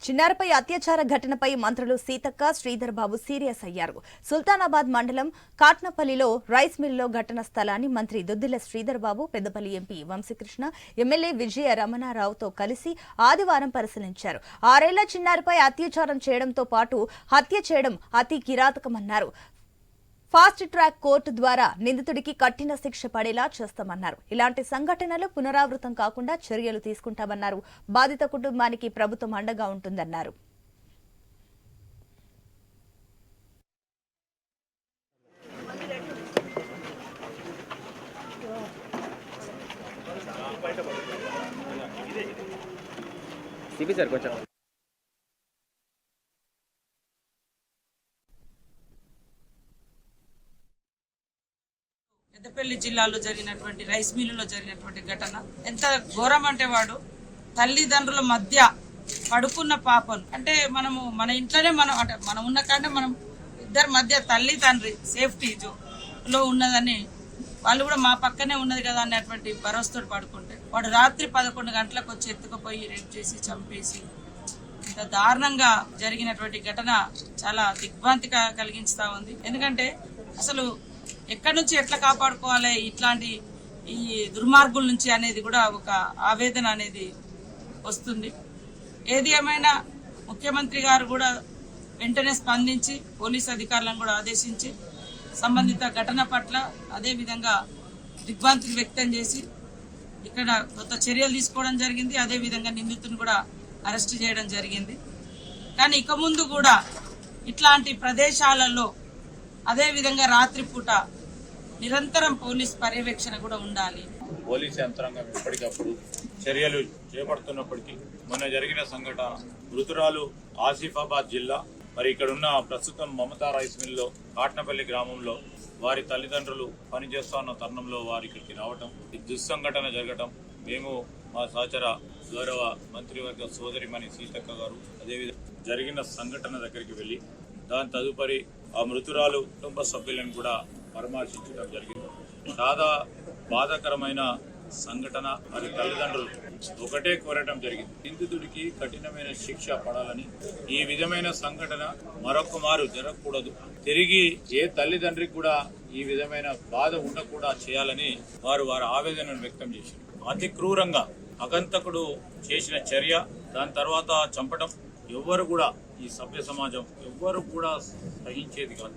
చిన్నారిపై అత్యాచార ఘటనపై మంత్రులు సీతక్క శ్రీధర్ బాబు సీరియస్ అయ్యారు. సుల్తానాబాద్ మండలం కాట్నపల్లిలో రైస్ మిల్లో ఘటన స్థలాన్ని మంత్రి దుద్దిల శ్రీధర్ బాబు, పెద్దపల్లి ఎంపీ వంశీకృష్ణ, ఎమ్మెల్యే విజయ రమణారావుతో కలిసి ఆదివారం పరిశీలించారు. 6 ఏళ్ల చిన్నారిపై అత్యాచారం చేయడంతో పాటు హత్య చేయడం అతి కిరాతకమన్నారు. ఫాస్ట్ ట్రాక్ కోర్టు ద్వారా నిందితుడికి కఠిన శిక్ష పడేలా చేస్తామన్నారు. ఇలాంటి సంఘటనలు పునరావృతం కాకుండా చర్యలు తీసుకుంటామన్నారు. బాధిత కుటుంబానికి ప్రభుత్వం అండగా ఉంటుందన్నారు. పెద్దపల్లి జిల్లాలో జరిగినటువంటి రైస్ మిల్లులో జరిగినటువంటి ఘటన ఎంత ఘోరం అంటే, వాడు తల్లిదండ్రుల మధ్య పడుకున్న పాపను, అంటే మన ఇంట్లోనే మనం ఉన్న కాడే మనం ఇద్దరి మధ్య తల్లి తండ్రి సేఫ్టీ లో ఉన్నదని, వాళ్ళు కూడా మా పక్కనే ఉన్నది కదా అన్నటువంటి భరోసాతో పడుకుంటే, వాడు రాత్రి 11 గంటలకు వచ్చి ఎత్తుకుపోయి రేప్ చేసి చంపేసి ఇంత దారుణంగా జరిగినటువంటి ఘటన చాలా దిగ్భ్రాంతి కలిగిస్తా ఉంది. ఎందుకంటే అసలు ఎక్కడి నుంచి ఎట్లా కాపాడుకోవాలి ఇట్లాంటి ఈ దుర్మార్గుల నుంచి అనేది కూడా ఒక ఆవేదన అనేది వస్తుంది. ఏది ఏమైనా ముఖ్యమంత్రి గారు కూడా వెంటనే స్పందించి పోలీసు అధికారులను కూడా ఆదేశించి సంబంధిత ఘటన పట్ల అదే విధంగా దిగ్భ్రాంతిని వ్యక్తం చేసి ఇక్కడ కొత్త చర్యలు తీసుకోవడం జరిగింది. అదే విధంగా నిందితుని కూడా అరెస్ట్ చేయడం జరిగింది. కానీ ఇక ముందు కూడా ఇట్లాంటి ప్రదేశాలలో అదే విధంగా రాత్రిపూట నిరంతరం పోలీస్ పర్యవేక్షణ కూడా ఉండాలి. పోలీసు యంత్రాంగం ఎప్పటికప్పుడు చర్యలు చేపడుతున్నప్పటికీ మొన్న జరిగిన సంఘటన మృతురాలు ఆసిఫాబాద్ జిల్లా, మరి ఇక్కడున్న ప్రస్తుతం మమతా రైస్ మిల్లో కాట్నపల్లి గ్రామంలో వారి తల్లిదండ్రులు పనిచేస్తున్న తరుణంలో వారి ఇక్కడికి రావటం, ఈ దుస్సంఘటన జరగటం, మేము మా సహచర గౌరవ మంత్రివర్గ సోదరిమణి సీతక్క గారు అదేవిధంగా జరిగిన సంఘటన దగ్గరికి వెళ్లి దాని తదుపరి ఆ మృతురాలు కుటుంబ సభ్యులను కూడా పరామర్శించడం జరిగింది. చాలా బాధాకరమైన సంఘటన. మరి తల్లిదండ్రులు ఒకటే కోరటం జరిగింది, నిందితుడికి కఠినమైన శిక్ష పడాలని, ఈ విధమైన సంఘటన మరొక మారు జరగకూడదు, తిరిగి ఏ తల్లిదండ్రికి కూడా ఈ విధమైన బాధ ఉండకుండా చేయాలని వారి ఆవేదనను వ్యక్తం చేశారు. అతి క్రూరంగా అగంతకుడు చేసిన చర్య, దాని తర్వాత చంపడం ఎవ్వరు కూడా, ఈ సభ్య సమాజం ఎవ్వరు కూడా సహించేది కాదు.